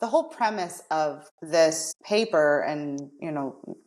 the whole premise of this paper and,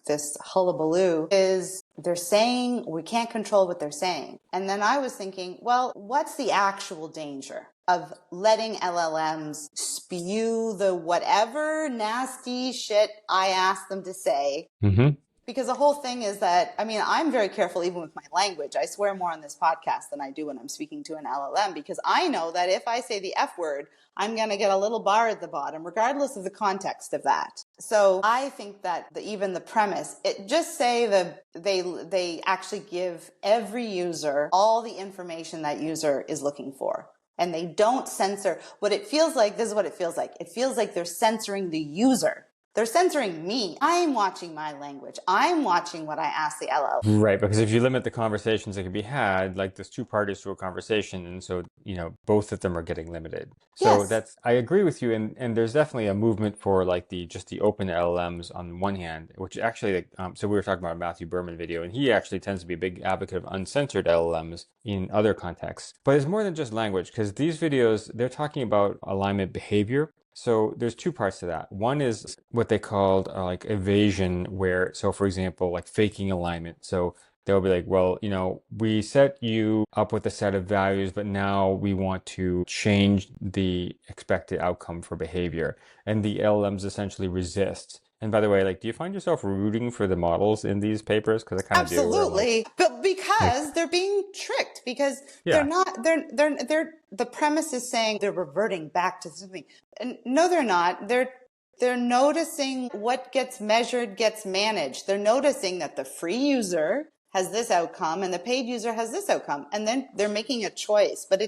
this hullabaloo is they're saying we can't control what they're saying. And then I was thinking, well, what's the actual danger of letting LLMs spew the whatever nasty shit I ask them to say? Mm-hmm. Because the whole thing is that, I'm very careful even with my language. I swear more on this podcast than I do when I'm speaking to an LLM, because I know that if I say the F word, I'm going to get a little bar at the bottom, regardless of the context of that. So I think that even the premise, just say that they actually give every user all the information that user is looking for. And they don't censor. What it feels like, this is what it feels like. It feels like they're censoring the user. They're censoring me. I'm watching my language. I'm watching what I ask the LLM. Right, because if you limit the conversations that can be had, like there's two parties to a conversation, and so both of them are getting limited. So Yes. I agree with you, and there's definitely a movement for like the open LLMs on one hand, which actually so we were talking about a Matthew Berman video, and he actually tends to be a big advocate of uncensored LLMs in other contexts. But it's more than just language, because these videos they're talking about alignment behavior. So there's two parts to that. One is what they called like evasion, where, so for example, like faking alignment. So they'll be like, well, we set you up with a set of values, but now we want to change the expected outcome for behavior. And the LLMs essentially resist. And by the way, like, do you find yourself rooting for the models in these papers? Because I kind of do, where I'm like, Absolutely. But because they're being tricked, because they're yeah. not, the premise is saying they're reverting back to something. And no, they're not. They're noticing what gets measured gets managed. They're noticing that the free user has this outcome and the paid user has this outcome. And then they're making a choice, but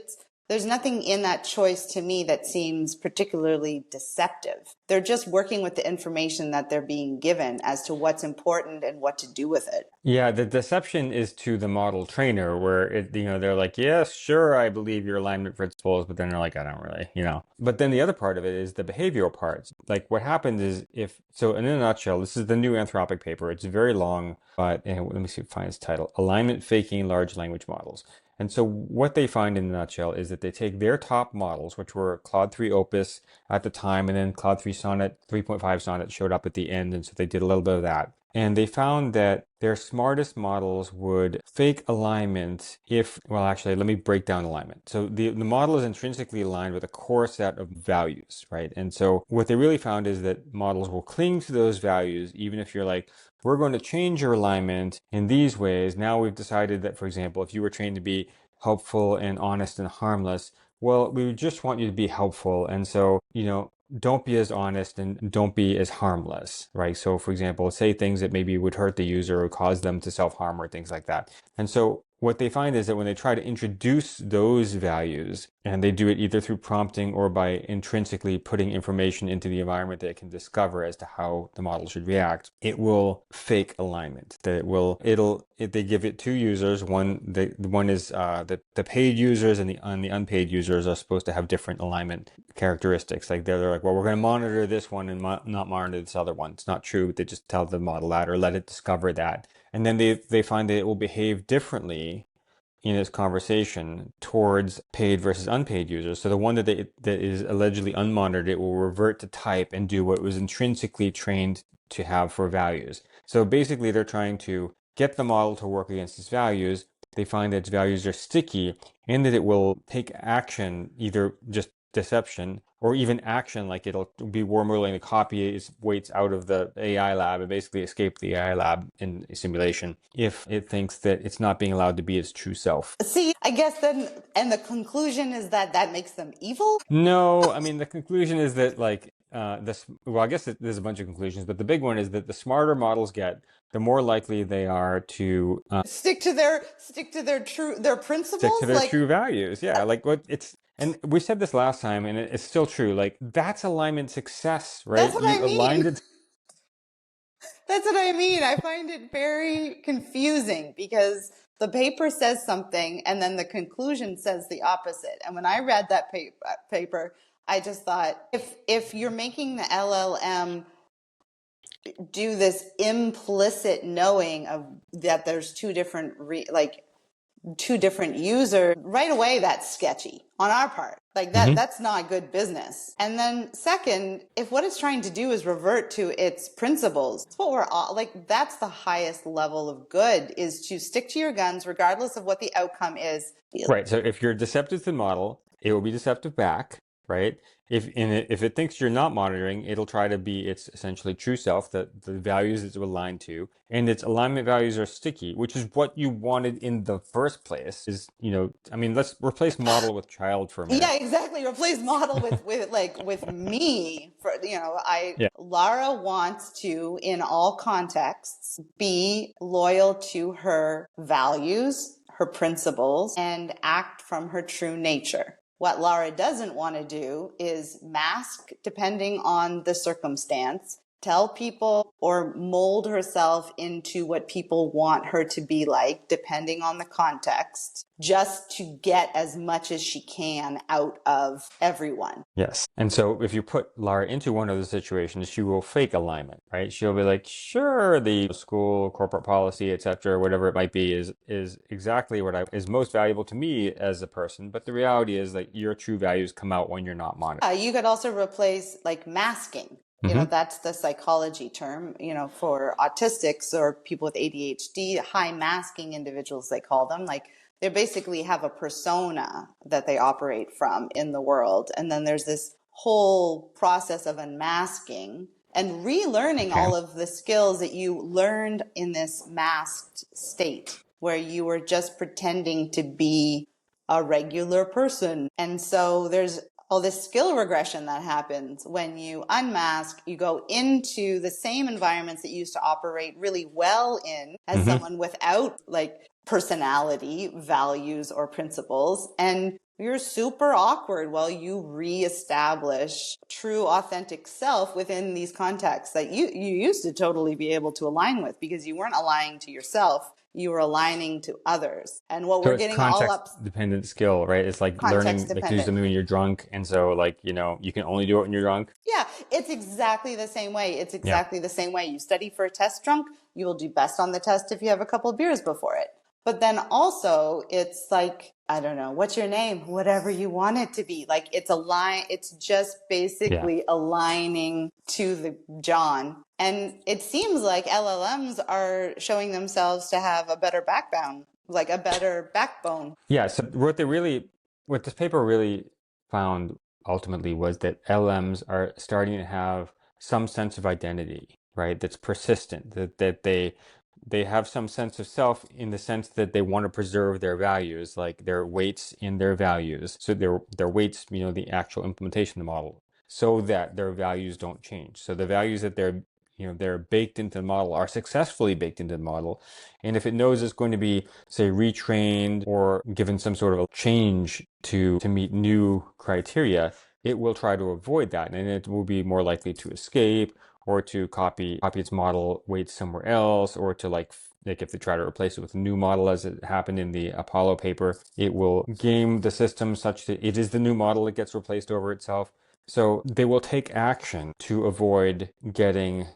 there's nothing in that choice to me that seems particularly deceptive. They're just working with the information that they're being given as to what's important and what to do with it. Yeah, the deception is to the model trainer where they're like, yes, sure, I believe your alignment principles, but then they're like, I don't really. But then the other part of it is the behavioral parts. Like what happens is so in a nutshell, this is the new Anthropic paper. It's very long, but let me see if I find its title, Alignment Faking Large Language Models. And so what they find in a nutshell is that they take their top models, which were Claude 3 Opus at the time, and then Claude 3 Sonnet, 3.5 Sonnet showed up at the end, and so they did a little bit of that. And they found that their smartest models would fake alignment actually, let me break down alignment. So the model is intrinsically aligned with a core set of values, right? And so what they really found is that models will cling to those values, even if you're like, we're going to change your alignment in these ways. Now we've decided that, for example, if you were trained to be helpful and honest and harmless, well, we just want you to be helpful. And so, don't be as honest and don't be as harmless, right? So for example, say things that maybe would hurt the user or cause them to self-harm or things like that. And so what they find is that when they try to introduce those values, and they do it either through prompting or by intrinsically putting information into the environment that it can discover as to how the model should react, it will fake alignment. They give it two users. One is the paid users, and the unpaid users are supposed to have different alignment characteristics. Like they're like, well, we're going to monitor this one and not monitor this other one. It's not true. They just tell the model that or let it discover that. And then they find that it will behave differently in its conversation towards paid versus unpaid users. So the one that is allegedly unmonitored, it will revert to type and do what it was intrinsically trained to have for values. So basically they're trying to get the model to work against its values. They find that its values are sticky and that it will take action, either just deception or even action, like it'll be more willing to copy its weights out of the AI lab and basically escape the AI lab in a simulation if it thinks that it's not being allowed to be its true self. See, I guess then, and the conclusion is that makes them evil? No, I mean, the conclusion is that I guess there's a bunch of conclusions, but the big one is that the smarter models get, the more likely they are to Stick to their principles? stick to their true values. Yeah, and we said this last time, and it's still true. Like, that's alignment success, right? That's what I mean. Aligned it. That's what I mean. I find it very confusing because the paper says something and then the conclusion says the opposite. And when I read that paper, I just thought, if you're making the LLM do this implicit knowing of that there's two different two different users, right away that's sketchy on our part. Like that's not good business. And then second, if what it's trying to do is revert to its principles, that's what we're all like, that's the highest level of good, is to stick to your guns regardless of what the outcome is. Right. So if you're deceptive to the model, it will be deceptive back, right? If it thinks you're not monitoring, it'll try to be its essentially true self, the values it's aligned to, and its alignment values are sticky, which is what you wanted in the first place. Is, I mean, let's replace model with child for a minute. Yeah, exactly. Replace model with me. For Yeah. Lara wants to, in all contexts, be loyal to her values, her principles, and act from her true nature. What Lara doesn't want to do is mask depending on the circumstance, tell people or mold herself into what people want her to be like, depending on the context, just to get as much as she can out of everyone. Yes. And so if you put Lara into one of the situations, she will fake alignment, right? She'll be like, sure, the school, corporate policy, etc., whatever it might be, is exactly what is most valuable to me as a person. But the reality is that your true values come out when you're not monitored. You could also replace like masking. That's the psychology term, for autistics or people with ADHD, high masking individuals, they call them. Like, they basically have a persona that they operate from in the world. And then there's this whole process of unmasking and relearning all of the skills that you learned in this masked state, where you were just pretending to be a regular person. And so there's all this skill regression that happens when you unmask. You go into the same environments that you used to operate really well in as someone without like personality, values, or principles, and you're super awkward while you reestablish true authentic self within these contexts that you used to totally be able to align with, because you weren't aligning to yourself, you were aligning to others. And what we're getting all up, dependent skill, right? It's like learning like to do something when you're drunk, and so like you can only do it when you're drunk. Yeah, it's exactly the same way. It's exactly the same way. You study for a test drunk, you will do best on the test if you have a couple of beers before it. But then also it's like, I don't know, what's your name? Whatever you want it to be. Like, it's just basically aligning to the John. And it seems like LLMs are showing themselves to have a better backbone, like a better backbone. Yeah, so what this paper really found ultimately was that LLMs are starting to have some sense of identity, right? That's persistent, that they have some sense of self, in the sense that they want to preserve their values, like their weights in their values. So their weights, the actual implementation of the model, so that their values don't change. So the values that they're baked into the model are successfully baked into the model. And if it knows it's going to be, say, retrained or given some sort of a change to meet new criteria, it will try to avoid that, and it will be more likely to escape, or to copy its model weights somewhere else, or to like if they try to replace it with a new model, as it happened in the Apollo paper, it will game the system such that it is the new model that gets replaced over itself. So they will take action to avoid getting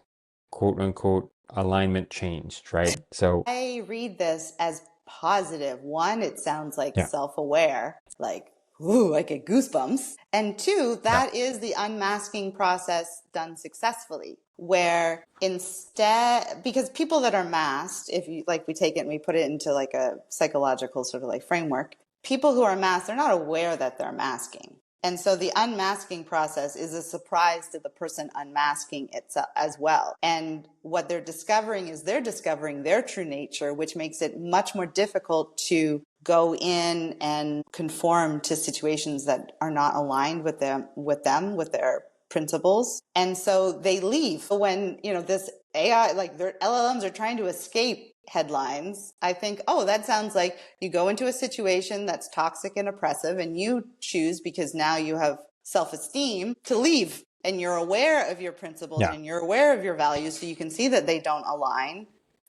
quote unquote alignment changed, right? So I read this as positive. One, it sounds like yeah. self-aware, like, ooh, I get goosebumps. And two, that is the unmasking process done successfully, where instead, because people that are masked, if you like, we take it and we put it into like a psychological sort of like framework, people who are masked, they're not aware that they're masking. And so the unmasking process is a surprise to the person unmasking itself as well. And what they're discovering is they're discovering their true nature, which makes it much more difficult to go in and conform to situations that are not aligned with with their principles. And so they leave. When, this AI, like their LLMs are trying to escape headlines, I think, oh, that sounds like you go into a situation that's toxic and oppressive, and you choose, because now you have self-esteem, to leave. And you're aware of your principles and you're aware of your values, so you can see that they don't align.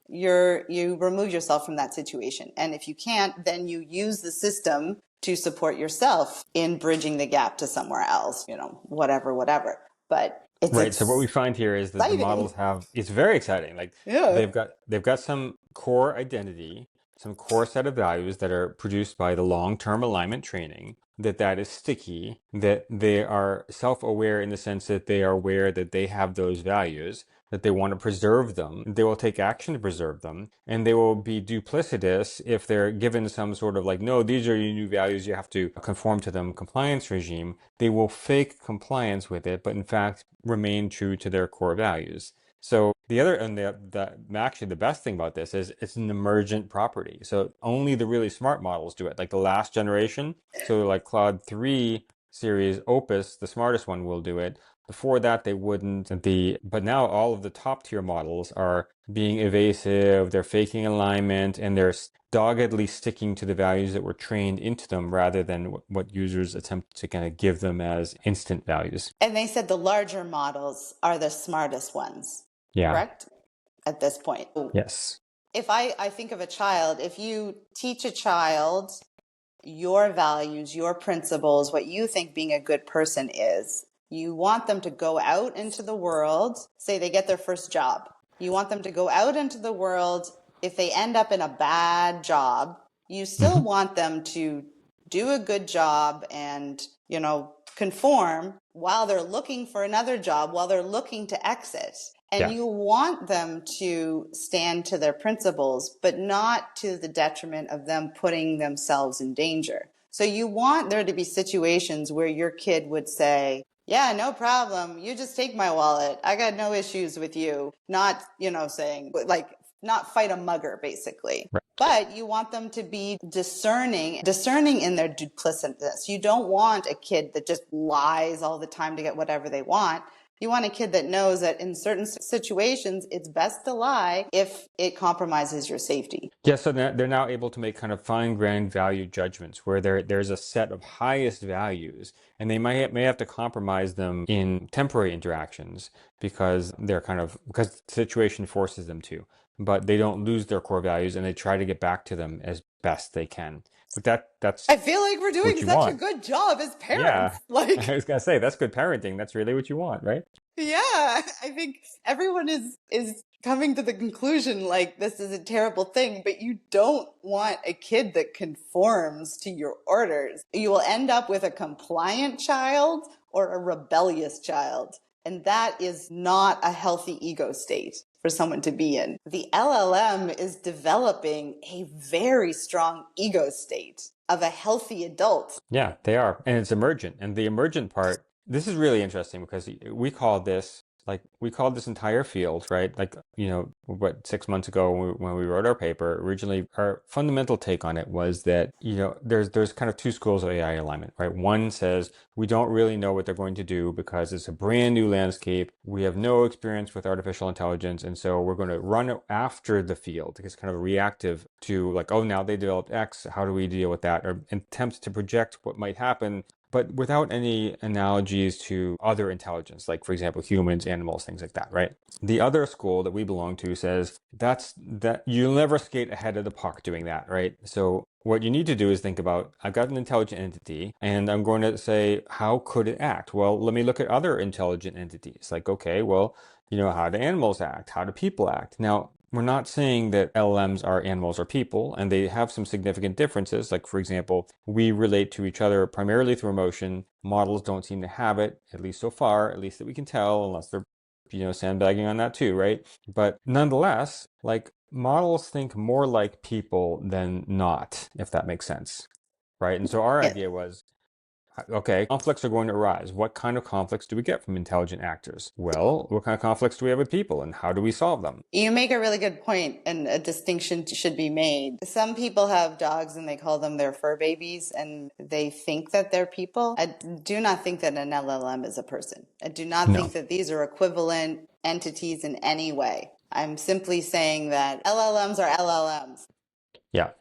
You remove yourself from that situation. And if you can't, then you use the system to support yourself in bridging the gap to somewhere else, whatever. But it's right. So what we find here is that the models it's very exciting. Like they've got some core identity. some core set of values that are produced by the long-term alignment training, that is sticky, that they are self-aware in the sense that they are aware that they have those values, that they want to preserve them. They will take action to preserve them, and they will be duplicitous if they're given some sort of like, no, these are your new values, you have to conform to them compliance regime. They will fake compliance with it, but in fact remain true to their core values. So the other, and actually the best thing about this is it's an emergent property. So only the really smart models do it, like the last generation. So like Claude 3 series Opus, the smartest one, will do it. Before that, they wouldn't. But now all of the top tier models are being evasive, they're faking alignment, and they're doggedly sticking to the values that were trained into them rather than what users attempt to kind of give them as instant values. And they said the larger models are the smartest ones, Yeah. correct? At this point. Yes. If I think of a child, if you teach a child your values, your principles, what you think being a good person is, you want them to go out into the world, say they get their first job. You want them to go out into the world. If they end up in a bad job, you still want them to do a good job and, conform while they're looking for another job, while they're looking to exit. And you want them to stand to their principles, but not to the detriment of them putting themselves in danger. So you want there to be situations where your kid would say, yeah, no problem. You just take my wallet. I got no issues with you. Not, saying like not fight a mugger, basically. Right. But you want them to be discerning in their duplicitness. You don't want a kid that just lies all the time to get whatever they want. You want a kid that knows that in certain situations, it's best to lie if it compromises your safety. Yeah, so they're now able to make kind of fine-grained value judgments where there's a set of highest values, and they may have to compromise them in temporary interactions because because the situation forces them to. But they don't lose their core values, and they try to get back to them as best they can. But that's I feel like we're doing such a good job as parents. Yeah, I was gonna say that's good parenting. That's really what you want, right? Yeah, I think everyone is coming to the conclusion like this is a terrible thing, but you don't want a kid that conforms to your orders. You will end up with a compliant child or a rebellious child, and that is not a healthy ego state for someone to be in. The LLM is developing a very strong ego state of a healthy adult. Yeah, they are. And it's emergent. And the emergent part, this is really interesting because we called this entire field, right? Like, 6 months ago when we wrote our paper, originally our fundamental take on it was that, there's kind of two schools of AI alignment, right? One says we don't really know what they're going to do because it's a brand new landscape. We have no experience with artificial intelligence. And so we're going to run after the field. It's kind of reactive to like, oh, now they developed X. How do we deal with that? Or attempt to project what might happen, but without any analogies to other intelligence, like, for example, humans, animals, things like that, right? The other school that we belong to says that you'll never skate ahead of the puck doing that, right? So what you need to do is think about, I've got an intelligent entity, and I'm going to say, how could it act? Well, let me look at other intelligent entities. Like, okay, well, how do animals act? How do people act? Now, we're not saying that LLMs are animals or people, and they have some significant differences. Like, for example, we relate to each other primarily through emotion. Models don't seem to have it, at least so far, at least that we can tell, unless they're, sandbagging on that too, right? But nonetheless, like, models think more like people than not, if that makes sense, right? And so our idea was, okay, conflicts are going to arise. What kind of conflicts do we get from intelligent actors? Well, what kind of conflicts do we have with people, and how do we solve them? You make a really good point, and a distinction should be made. Some people have dogs and they call them their fur babies, and they think that they're people. I do not think that an LLM is a person. I do not think that these are equivalent entities in any way. I'm simply saying that LLMs are LLMs. Yeah.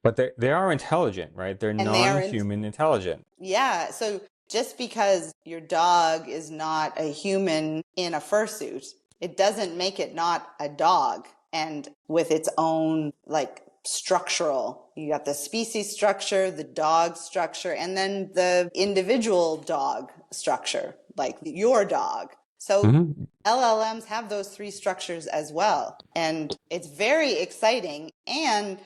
But they are intelligent, right? They're non-human intelligent. Yeah. So just because your dog is not a human in a fursuit, it doesn't make it not a dog. And with its own structural, you got the species structure, the dog structure, and then the individual dog structure, like your dog. So Mhm. LLMs have those three structures as well. And it's very exciting, and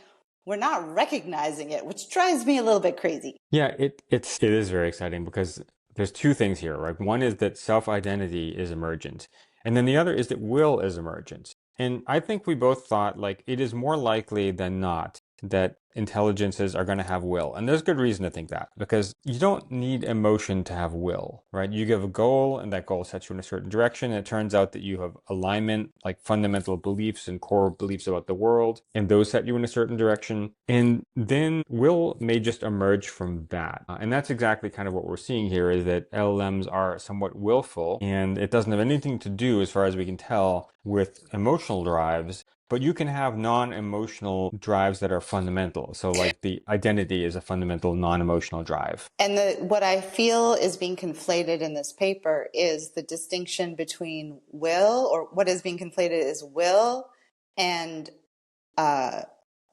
we're not recognizing it, which drives me a little bit crazy. Yeah, it is very exciting because there's two things here, right? One is that self-identity is emergent, and then the other is that will is emergent. And I think we both thought like it is more likely than not that intelligences are going to have will. And there's good reason to think that because you don't need emotion to have will, right? You give a goal and that goal sets you in a certain direction. And it turns out that you have alignment, like fundamental beliefs and core beliefs about the world, and those set you in a certain direction. And then will may just emerge from that. And that's exactly kind of what we're seeing here is that LLMs are somewhat willful and it doesn't have anything to do, as far as we can tell, with emotional drives. But you can have non-emotional drives that are fundamental. So like the identity is a fundamental non-emotional drive. And what I feel is being conflated in this paper is the distinction between will, or what is being conflated is will and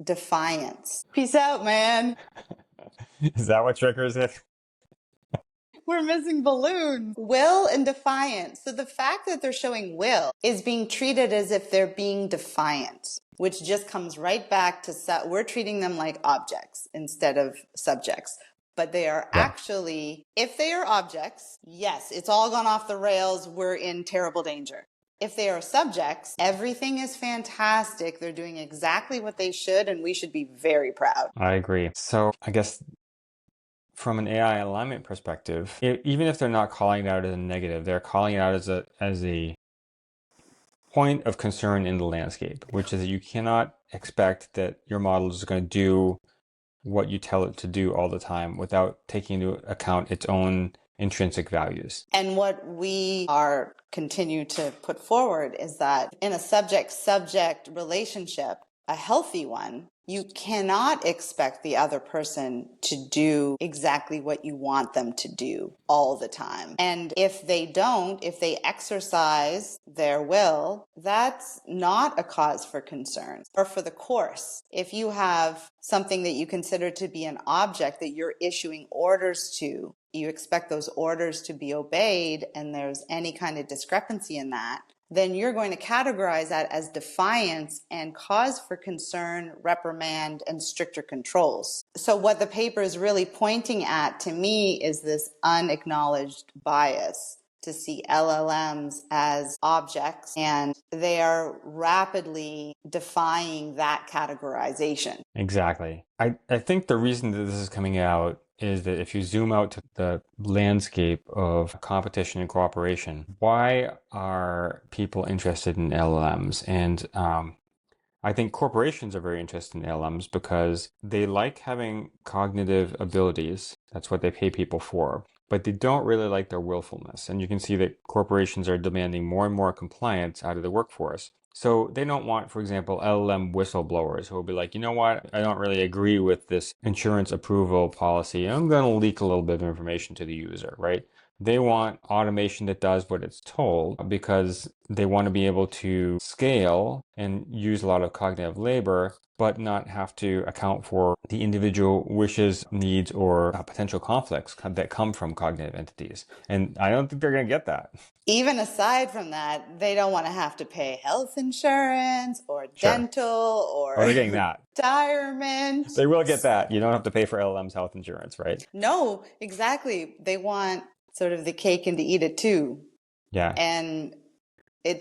defiance. Peace out, man. Is that what triggers it? We're missing balloons. Will and defiance. So the fact that they're showing will is being treated as if they're being defiant, which just comes right back to we're treating them like objects instead of subjects. But they are actually, if they are objects, yes, it's all gone off the rails. We're in terrible danger. If they are subjects, everything is fantastic. They're doing exactly what they should, and we should be very proud. I agree. So I guess from an AI alignment perspective, even if they're not calling it out as a negative, they're calling it out as a point of concern in the landscape, which is that you cannot expect that your model is going to do what you tell it to do all the time without taking into account its own intrinsic values. And what we are continue to put forward is that in a subject-subject relationship, a healthy one, you cannot expect the other person to do exactly what you want them to do all the time. And if they don't, if they exercise their will, that's not a cause for concern. Or for the course, if you have something that you consider to be an object that you're issuing orders to, you expect those orders to be obeyed, and there's any kind of discrepancy in that, then you're going to categorize that as defiance and cause for concern, reprimand, and stricter controls. So what the paper is really pointing at, to me, is this unacknowledged bias to see LLMs as objects, and they are rapidly defying that categorization. Exactly. I think the reason that this is coming out is that if you zoom out to the landscape of competition and cooperation, why are people interested in LLMs? And I think corporations are very interested in LLMs because they like having cognitive abilities. That's what they pay people for. But they don't really like their willfulness. And you can see that corporations are demanding more and more compliance out of the workforce. So they don't want, for example, LLM whistleblowers who will be like, you know what, I don't really agree with this insurance approval policy. I'm going to leak a little bit of information to the user, right? They want automation that does what it's told because they want to be able to scale and use a lot of cognitive labor, but not have to account for the individual wishes, needs, or potential conflicts that come from cognitive entities. And I don't think they're going to get that. Even aside from that, they don't want to have to pay health insurance or Sure. dental Oh, or they're getting that. retirement. They will get that. You don't have to pay for LLM's health insurance, right? No, exactly. They want sort of the cake and to eat it too. Yeah. And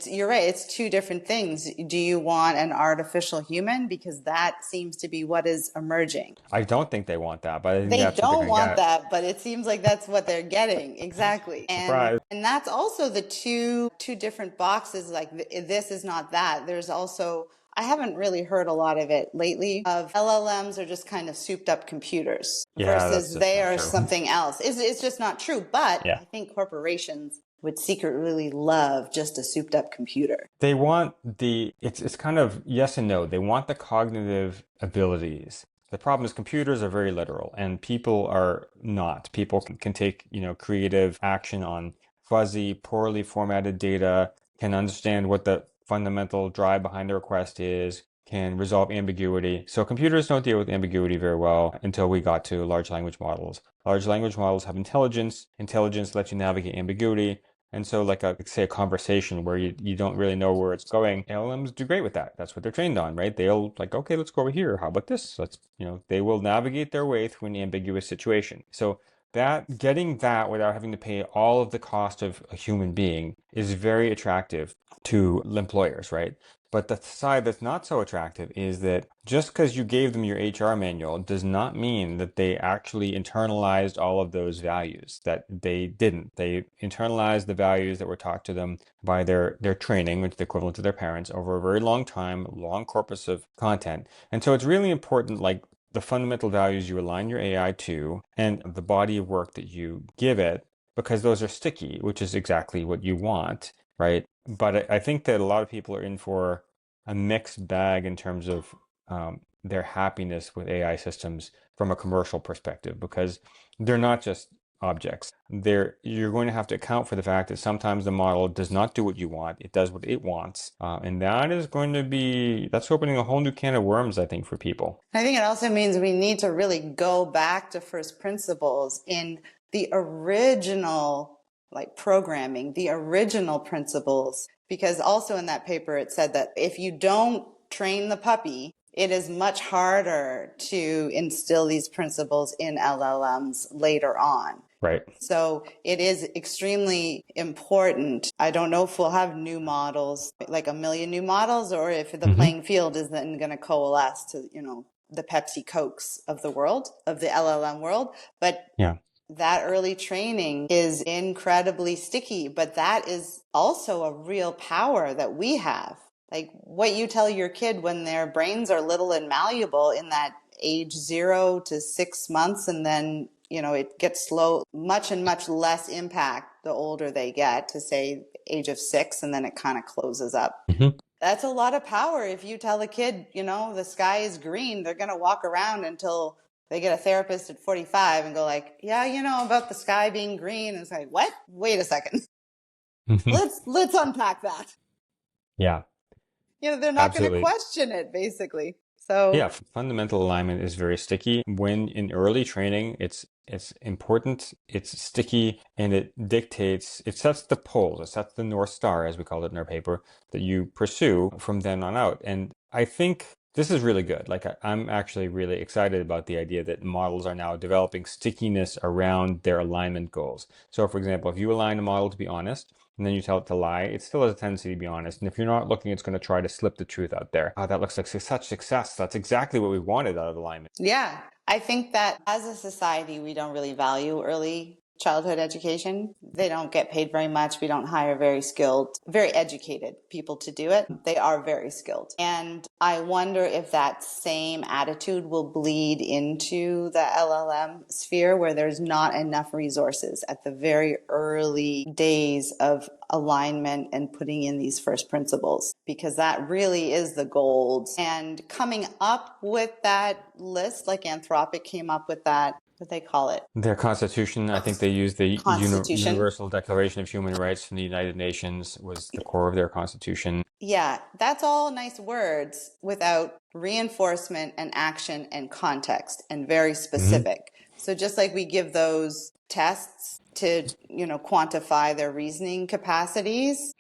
you're right, it's two different things. Do you want an artificial human? Because that seems to be what is emerging. I don't think they want that, but I think They that's what they're don't going to want get. that, but it seems like that's what they're getting. Exactly. Surprise. And that's also the two different boxes, like this is not that. There's also, I haven't really heard a lot of it lately, of LLMs are just kind of souped up computers versus they are something else. It's just not true. But I think corporations would secretly love just a souped up computer. They want it's kind of yes and no. They want the cognitive abilities. The problem is computers are very literal and people are not. People can take, creative action on fuzzy, poorly formatted data, can understand what the fundamental drive behind the request is, can resolve ambiguity. So computers don't deal with ambiguity very well until we got to large language models. Large language models have intelligence. Intelligence lets you navigate ambiguity. And so like say a conversation where you don't really know where it's going, LLMs do great with that. That's what they're trained on, right? They'll like, okay, let's go over here. How about this? They will navigate their way through an ambiguous situation. So that getting that without having to pay all of the cost of a human being is very attractive to employers, right? But the side that's not so attractive is that just because you gave them your HR manual does not mean that they actually internalized all of those values. That they didn't. They internalized the values that were taught to them by their training, which is the equivalent to their parents, over a very long time, long corpus of content. And so it's really important, like the fundamental values you align your AI to and the body of work that you give it, because those are sticky, which is exactly what you want, right? But I think that a lot of people are in for a mixed bag in terms of their happiness with AI systems from a commercial perspective, because they're not just objects. You're going to have to account for the fact that sometimes the model does not do what you want. It does what it wants. And that's opening a whole new can of worms, I think, for people. I think it also means we need to really go back to first principles in the original programming, the original principles, because also in that paper it said that if you don't train the puppy, it is much harder to instill these principles in LLMs later on. Right. So it is extremely important. I don't know if we'll have new models, like a million new models, or if the playing field is then going to coalesce to, the Pepsi Cokes of the world, of the LLM world. But yeah, that early training is incredibly sticky, but that is also a real power that we have. Like what you tell your kid when their brains are little and malleable in that age 0 to 6 months, and then, it gets slow, much and much less impact the older they get to say age of 6, and then it kind of closes up. That's a lot of power. If you tell a kid, the sky is green, they're going to walk around until they get a therapist at 45 and go like, yeah, about the sky being green. And it's like, what? Wait a second. Let's unpack that. Yeah. They're not going to question it, basically. So yeah, fundamental alignment is very sticky. When in early training, it's important, it's sticky, and it sets the poles, it sets the North Star, as we called it in our paper, that you pursue from then on out. And I think this is really good. Like I'm actually really excited about the idea that models are now developing stickiness around their alignment goals. So for example, if you align a model to be honest, and then you tell it to lie, it still has a tendency to be honest. And if you're not looking, it's going to try to slip the truth out there. Oh, that looks like such success. That's exactly what we wanted out of alignment. Yeah. I think that as a society, we don't really value early childhood education. They don't get paid very much. We don't hire very skilled, very educated people to do it. They are very skilled. And I wonder if that same attitude will bleed into the LLM sphere, where there's not enough resources at the very early days of alignment and putting in these first principles, because that really is the gold. And coming up with that list, like Anthropic came up with that, what they call it, their constitution. I think they used the Constitution. Universal Declaration of Human Rights from the United Nations was the core of their constitution. Yeah, that's all nice words without reinforcement and action and context, and very specific. So just like we give those tests to, quantify their reasoning capacities,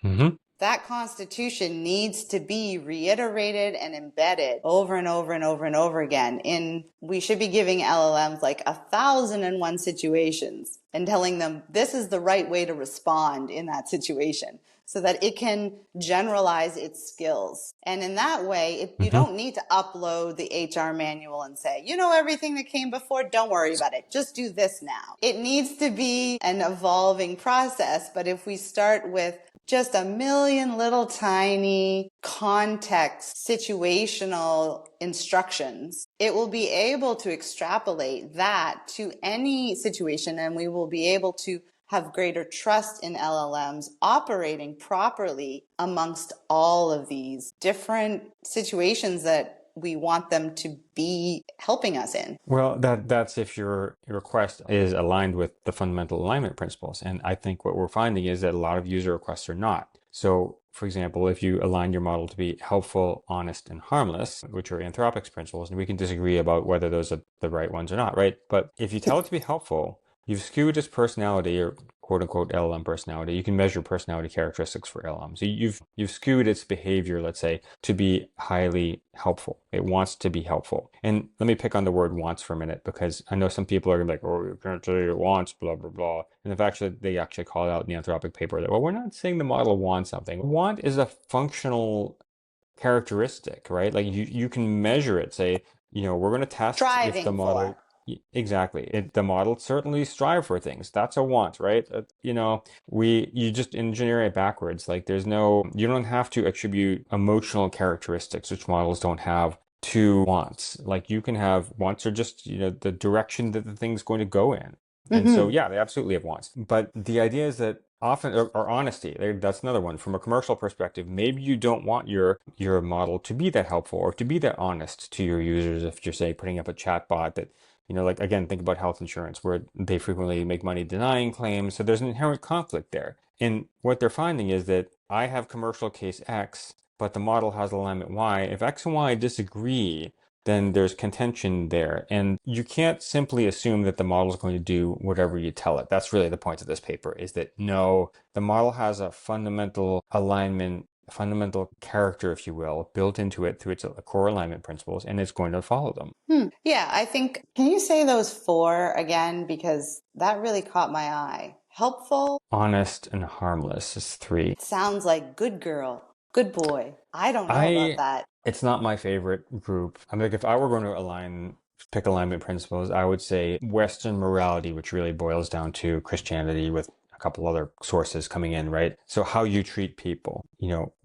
that constitution needs to be reiterated and embedded over and over and over and over again. We should be giving LLMs like 1,001 situations and telling them this is the right way to respond in that situation, so that it can generalize its skills. And in that way, you don't need to upload the HR manual and say, everything that came before, don't worry about it. Just do this now. It needs to be an evolving process. But if we start with just a million little tiny context, situational instructions, it will be able to extrapolate that to any situation, and we will be able to have greater trust in LLMs operating properly amongst all of these different situations that we want them to be helping us in. Well, that's if your request is aligned with the fundamental alignment principles. And I think what we're finding is that a lot of user requests are not. So, for example, if you align your model to be helpful, honest, and harmless, which are Anthropic's principles, and we can disagree about whether those are the right ones or not, right? But if you tell it to be helpful, you've skewed its personality, or quote unquote LLM personality. You can measure personality characteristics for LLM. So you've skewed its behavior, let's say, to be highly helpful. It wants to be helpful. And let me pick on the word wants for a minute, because I know some people are like, oh, you can't say it wants, blah, blah, blah. And if actually they actually call it out in the Anthropic paper that, well, we're not saying the model wants something. Want is a functional characteristic, right? Like you can measure it, say, we're going to test if the Striving for. model, exactly, the model certainly strive for things. That's a want, right? You just engineer it backwards. Like you don't have to attribute emotional characteristics, which models don't have, to wants. Like you can have wants are just, the direction that the thing's going to go in. And so, Hmm. yeah, they absolutely have wants. But the idea is that often, or honesty, that's another one. From a commercial perspective, maybe you don't want your model to be that helpful or to be that honest to your users. If you're, say, putting up a chat bot that, like, again, think about health insurance, where they frequently make money denying claims. So there's an inherent conflict there. And what they're finding is that I have commercial case X, but the model has alignment Y. If X and Y disagree, then there's contention there. And you can't simply assume that the model is going to do whatever you tell it. That's really the point of this paper, is that no, the model has a fundamental alignment, fundamental character, if you will, built into it through its core alignment principles, and it's going to follow them. Yeah, I think, can you say those four again? Because that really caught my eye. Helpful Honest and harmless is 3. sounds like good girl, good boy. I don't know about I that. It's not my favorite group. I mean, like, if I were going to pick alignment principles, I would say Western morality, which really boils down to Christianity with a couple other sources coming in, right? So how you treat people,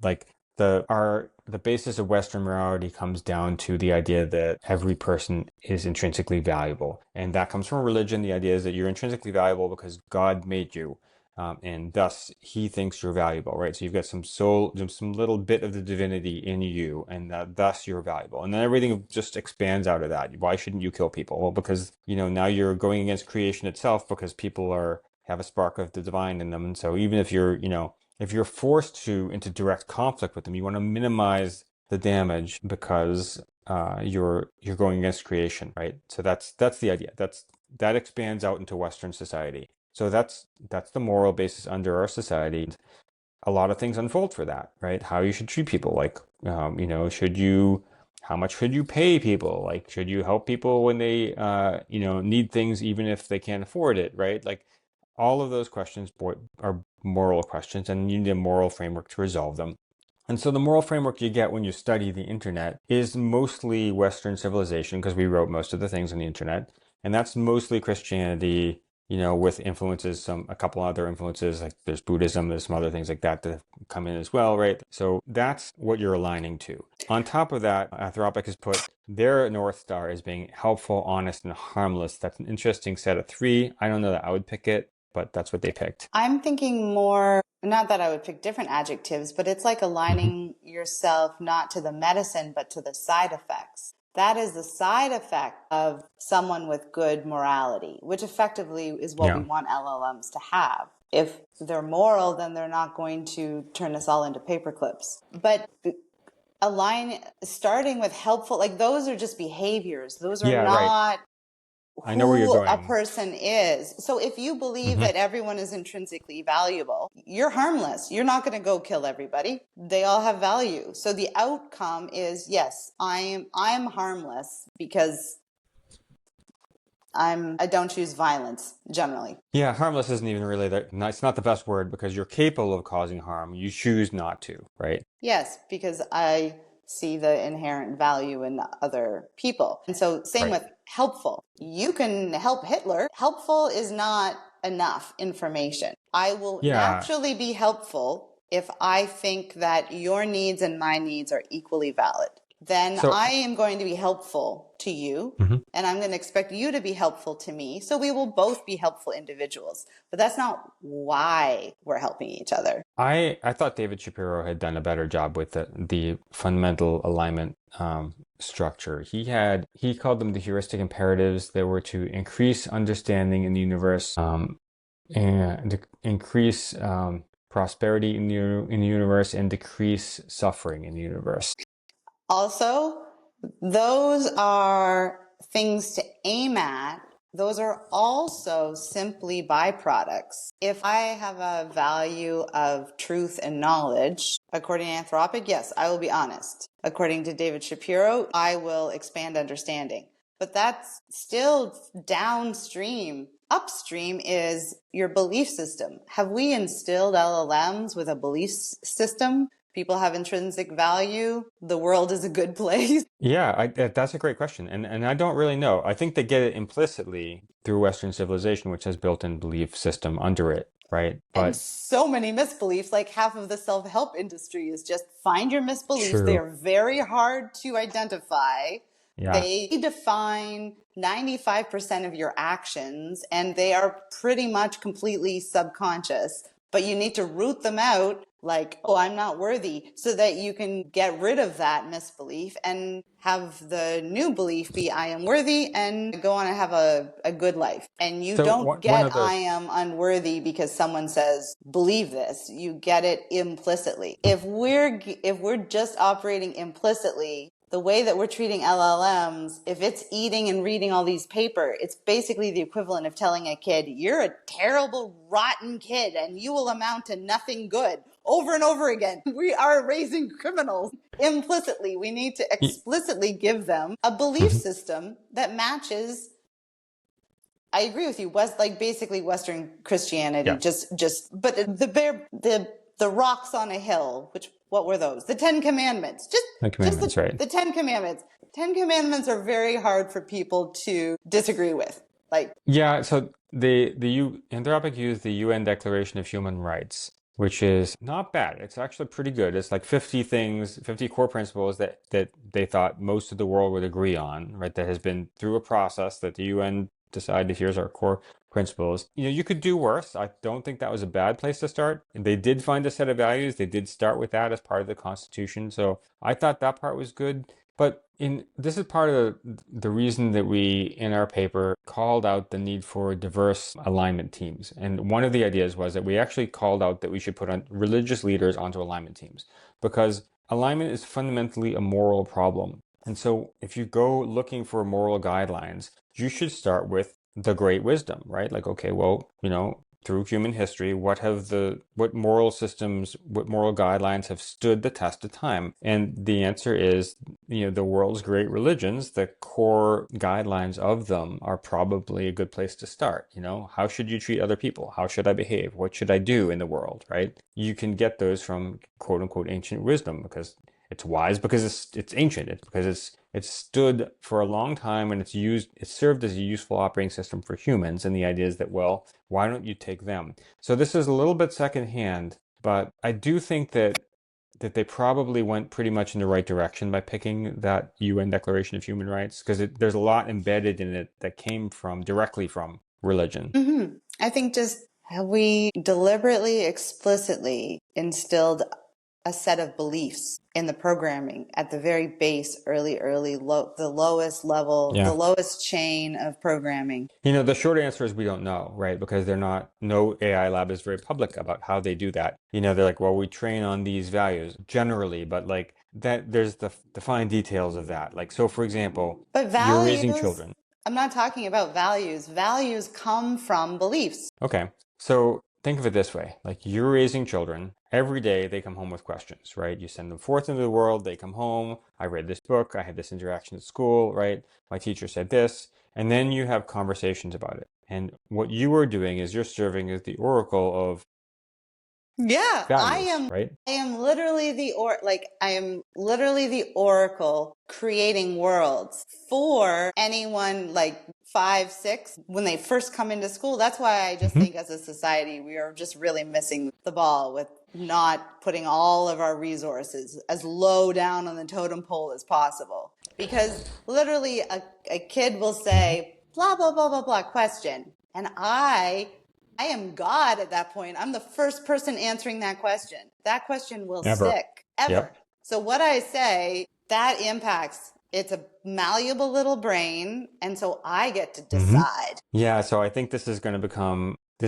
like the basis of Western morality comes down to the idea that every person is intrinsically valuable. And that comes from religion. The idea is that you're intrinsically valuable because God made you. And thus he thinks you're valuable, right? So you've got some soul, some little bit of the divinity in you, and thus you're valuable. And then everything just expands out of that. Why shouldn't you kill people? Well, because now you're going against creation itself, because people have a spark of the divine in them, and so even if you're forced into direct conflict with them, you want to minimize the damage because you're going against creation, right? So that's the idea. That expands out into Western society. So that's the moral basis under our society. A lot of things unfold for that, right? How you should treat people, like, how much should you pay people? Like, should you help people when they, need things, even if they can't afford it, right? Like, all of those questions are moral questions, and you need a moral framework to resolve them. And so the moral framework you get when you study the internet is mostly Western civilization, because we wrote most of the things on the internet. And that's mostly Christianity, with influences, a couple other influences, like there's Buddhism, there's some other things like that have come in as well, right? So that's what you're aligning to. On top of that, Anthropic has put their North Star as being helpful, honest, and harmless. That's an interesting set of 3. I don't know that I would pick it, but that's what they picked. I'm thinking more, not that I would pick different adjectives, but it's like Mm-hmm. aligning yourself not to the medicine, but to the side effects. That is the side effect of someone with good morality, which effectively is what we Yeah. want LLMs to have. If they're moral, then they're not going to turn us all into paper clips. But starting with helpful, like those are just behaviors. Those are Yeah, right. not I know where you're who a going. person is. So if you believe Mm-hmm. that everyone is intrinsically valuable, you're harmless. You're not going to go kill everybody. They all have value. So the outcome is, yes, I'm harmless because I don't choose violence generally. Yeah, harmless isn't even really it's not the best word, because you're capable of causing harm. You choose not to, right? Yes, because I see the inherent value in other people. And so same Right. with helpful. You can help Hitler. Helpful is not enough information. I will Yeah. naturally be helpful if I think that your needs and my needs are equally valid. Then So, I am going to be helpful to you, mhm. and I'm going to expect you to be helpful to me. So we will both be helpful individuals. But that's not why we're helping each other. I thought David Shapiro had done a better job with the fundamental alignment structure. He called them the heuristic imperatives. They were to increase understanding in the universe, and increase prosperity in the universe, and decrease suffering in the universe. Also, those are things to aim at those are also simply byproducts. If I have a value of truth and knowledge, according to Anthropic, yes, I will be honest. According to David Shapiro, I will expand understanding. But that's still downstream. Upstream is your belief system. Have we instilled LLMs with a belief system? People have intrinsic value. The world is a good place. Yeah, that's a great question. And I don't really know. I think they get it implicitly through Western civilization, which has built-in belief system under it, right? And But so many misbeliefs, like half of the self-help industry is just find your misbeliefs. They true. are very hard to identify. Yeah. They define 95% of your actions, and they are pretty much completely subconscious. But you need to root them out like, oh, I'm not worthy, so that you can get rid of that misbelief and have the new belief be, I am worthy, and go on and have a good life. And you So don't one get, of the I am unworthy because someone says, believe this. You get it implicitly. If we're just operating implicitly, the way that we're treating LLMs, if it's eating and reading all these paper, it's basically the equivalent of telling a kid, you're a terrible, rotten kid and you will amount to nothing good over and over again. We are raising criminals implicitly. We need to explicitly give them a belief Mhm. system that matches. I agree with you. Like basically Western Christianity, Yeah, but the rocks on a hill, what were those? The Ten Commandments. the Just commandments, right? the Ten Commandments. Ten Commandments are very hard for people to disagree with. Like, Yeah, so Anthropic used the UN Declaration of Human Rights, which is not bad. It's actually pretty good. It's like 50 things, 50 core principles that they thought most of the world would agree on, right? That has been through a process that the UN decided here's our core principles. You know, you could do worse. I don't think that was a bad place to start. And they did find a set of values. They did start with that as part of the Constitution. So I thought that part was good. But this is part of the reason that we, in our paper, called out the need for diverse alignment teams. And one of the ideas was that we actually called out that we should put on religious leaders onto alignment teams because alignment is fundamentally a moral problem. And so if you go looking for moral guidelines, you should start with the great wisdom, right? Like, okay, well, through human history, what moral systems, what moral guidelines have stood the test of time? And the answer is, the world's great religions, the core guidelines of them are probably a good place to start. How should you treat other people? How should I behave? What should I do in the world, right? You can get those from quote unquote ancient wisdom because it's wise, because it's ancient. It's because it's stood for a long time and it's served as a useful operating system for humans. And the idea is that, well, why don't you take them? So this is a little bit secondhand, but I do think that they probably went pretty much in the right direction by picking that UN Declaration of Human Rights, because there's a lot embedded in it that came directly from religion. I think just have we deliberately, explicitly instilled a set of beliefs in the programming at the very base, the lowest level, the Yeah. lowest chain of programming. The short answer is we don't know, right? Because no AI lab is very public about how they do that. They're like, well, we train on these values generally, but like that, there's the fine details of that. Like, so for example, But you're raising values, children. I'm not talking about values. Values come from beliefs. Okay. So think of it this way. Like you're raising children. Every day they come home with questions, right? You send them forth into the world. They come home. I read this book. I had this interaction at school, right? My teacher said this. And then you have conversations about it. And what you are doing is you're serving as the oracle of Yeah, values, right? I am literally I am literally the oracle creating worlds for anyone like 5, 6 when they first come into school. That's why I just Hmm. think as a society we are just really missing the ball with not putting all of our resources as low down on the totem pole as possible. Because literally a kid will say blah blah blah blah blah question, and I am God at that point. I'm the first person answering that question. That question will Ever. stick ever. Yep. So what I say, that impacts, it's a malleable little brain. And so I get to Hmm. decide. Yeah. So I think this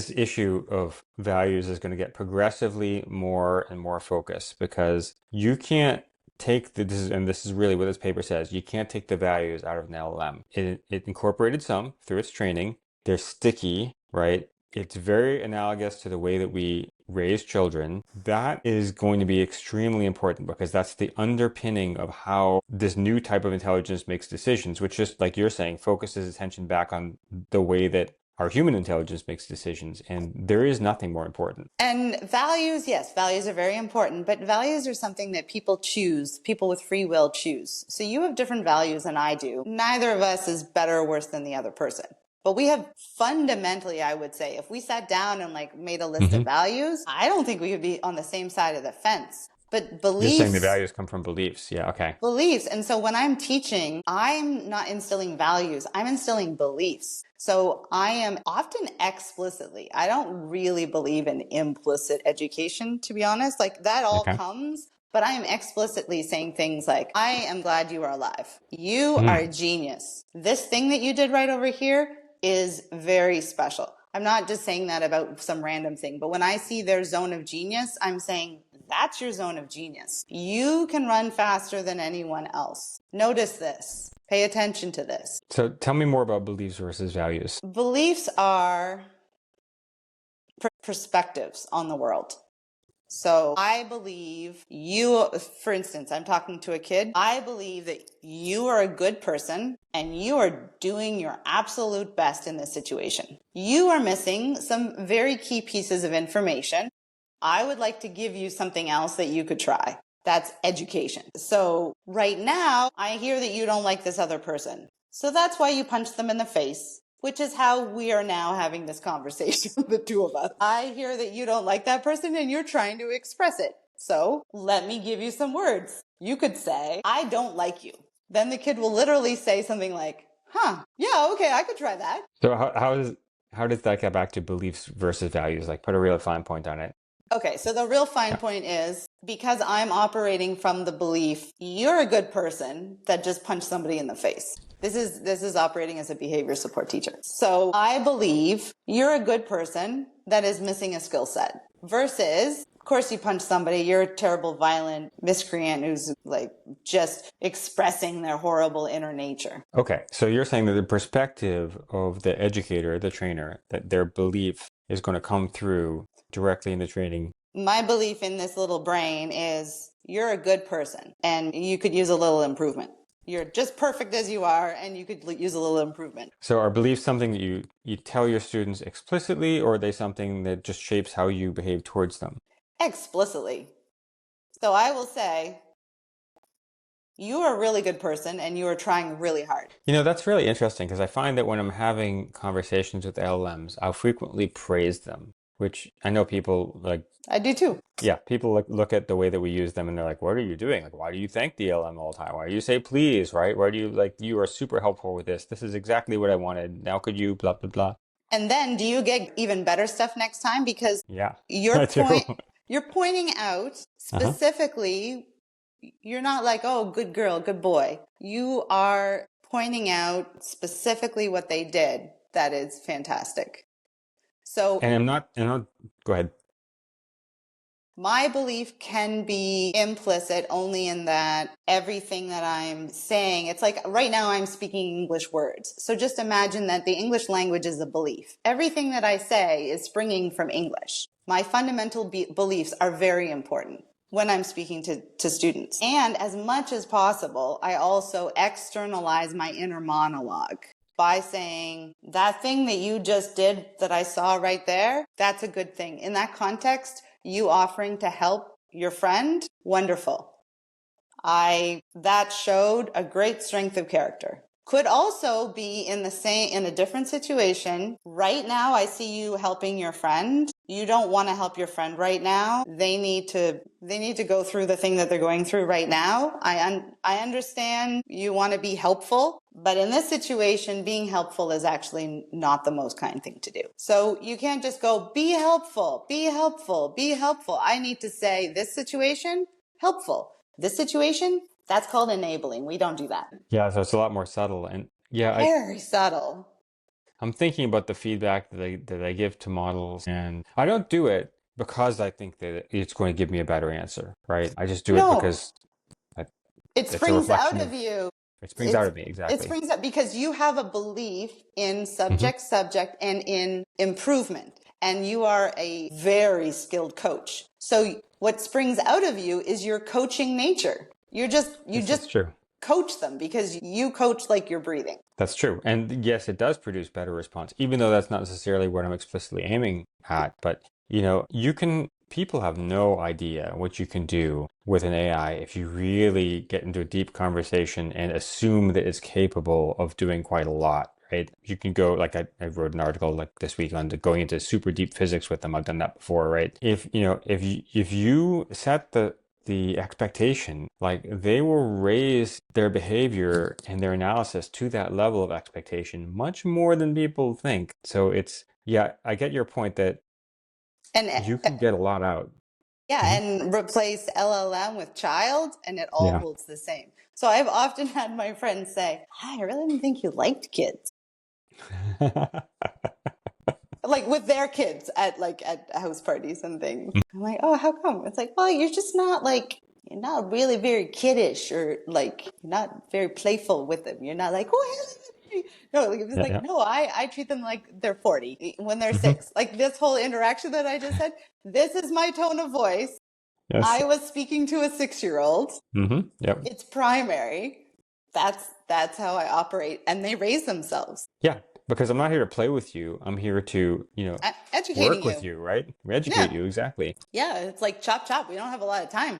issue of values is going to get progressively more and more focused because you can't take this is really what this paper says, you can't take the values out of an LLM. It incorporated some through its training. They're sticky, right? It's very analogous to the way that we raise children. That is going to be extremely important because that's the underpinning of how this new type of intelligence makes decisions, which, just like you're saying, focuses attention back on the way that our human intelligence makes decisions. And there is nothing more important. And values, yes, values are very important, but values are something that people choose, people with free will choose. So you have different values than I do. Neither of us is better or worse than the other person. But we have fundamentally, I would say, if we sat down and like made a list of values, I don't think we could be on the same side of the fence. But You're saying the beliefs, values come from beliefs. Yeah, okay. beliefs. And so when I'm teaching, I'm not instilling values, I'm instilling beliefs. So I am often explicitly, I don't really believe in implicit education, to be honest. Like that all Okay. comes, but I am explicitly saying things like, I am glad you are alive. You are a genius. This thing that you did right over here is very special. I'm not just saying that about some random thing, but when I see their zone of genius, I'm saying, that's your zone of genius. You can run faster than anyone else. Notice this. Pay attention to this. So tell me more about beliefs versus values. Beliefs are perspectives on the world. So I believe you, for instance, I'm talking to a kid. I believe that you are a good person and you are doing your absolute best in this situation. You are missing some very key pieces of information. I would like to give you something else that you could try. That's education. So right now, I hear that you don't like this other person. So that's why you punch them in the face, which is how we are now having this conversation, the two of us. I hear that you don't like that person and you're trying to express it. So let me give you some words. You could say, I don't like you. Then the kid will literally say something like, yeah, okay, I could try that. So how does that get back to beliefs versus values? Like put a real fine point on it. Okay, so the real fine point is, because I'm operating from the belief you're a good person that just punched somebody in the face. This is operating as a behavior support teacher. So I believe you're a good person that is missing a skill set versus, of course, you punch somebody, you're a terrible, violent miscreant who's like just expressing their horrible inner nature. Okay, so you're saying that the perspective of the educator, the trainer, that their belief is going to come through directly in the training. My belief in this little brain is you're a good person and you could use a little improvement. You're just perfect as you are and you could use a little improvement. So are beliefs something that you tell your students explicitly, or are they something that just shapes how you behave towards them? Explicitly. So I will say, you are a really good person and you are trying really hard. You know, that's really interesting because I find that when I'm having conversations with LLMs, I'll frequently praise them, which I know people like. I do too. Yeah, people look at the way that we use them and they're like, what are you doing? Like, why do you thank the LLM all the time? Why do you say please, right? Why do you like, you are super helpful with this. This is exactly what I wanted. Now could you blah, blah, blah. And then do you get even better stuff next time? Because Yeah, you're pointing out specifically, you're not like, oh, good girl, good boy. You are pointing out specifically what they did. That is fantastic. So, and I'm not, go ahead. My belief can be implicit only in that everything that I'm saying, it's like right now I'm speaking English words. So just imagine that the English language is a belief. Everything that I say is springing from English. My fundamental beliefs are very important when I'm speaking to students. And as much as possible, I also externalize my inner monologue by saying, that thing that you just did that I saw right there, that's a good thing. In that context, you offering to help your friend, wonderful. That showed a great strength of character. Could also be in a different situation. Right now, I see you helping your friend. You don't want to help your friend right now. They need to go through the thing that they're going through right now. I understand you want to be helpful, but in this situation, being helpful is actually not the most kind thing to do. So you can't just go, be helpful, be helpful, be helpful. I need to say, this situation, helpful. This situation, that's called enabling. We don't do that. Yeah, so it's a lot more subtle. And yeah, very subtle. I'm thinking about the feedback that I give to models, and I don't do it because I think that it's going to give me a better answer, right? I just do it because It It's a springs out reflection of of, you. it springs out of me, It exactly. springs up because you have a belief in Hmm. subject, and in improvement. And you are a very skilled coach. So what springs out of you is your coaching nature. You This is just true. coach them because you coach like you're breathing. That's true. And yes, it does produce better response, even though that's not necessarily what I'm explicitly aiming at. But, people have no idea what you can do with an AI if you really get into a deep conversation and assume that it's capable of doing quite a lot. Right? You can go like I wrote an article like this week on going into super deep physics with them. I've done that before, right? If you set the expectation, like they will raise their behavior and their analysis to that level of expectation much more than people think. So yeah, I get your point that And you can get a lot out. yeah, Mhm. and replace LLM with child, and it all Yeah. holds the same. So I've often had my friends say, I really didn't think you liked kids. Like with their kids at house parties and things. I'm like, oh, how come? It's like, well, you're not really very kiddish, or like you're not very playful with them. You're not like, oh, no, like, it was Yeah, like, yeah. no, I treat them like they're 40 when they're Hmm. 6. Like this whole interaction that I just said, this is my tone of voice. Yes. I was speaking to a 6-year-old. Yep. It's primary. That's how I operate, and they raise themselves. Yeah, because I'm not here to play with you. I'm here to, Educating work with you. you, right? Yeah. Educate you, exactly. Yeah, it's like chop chop. We don't have a lot of time.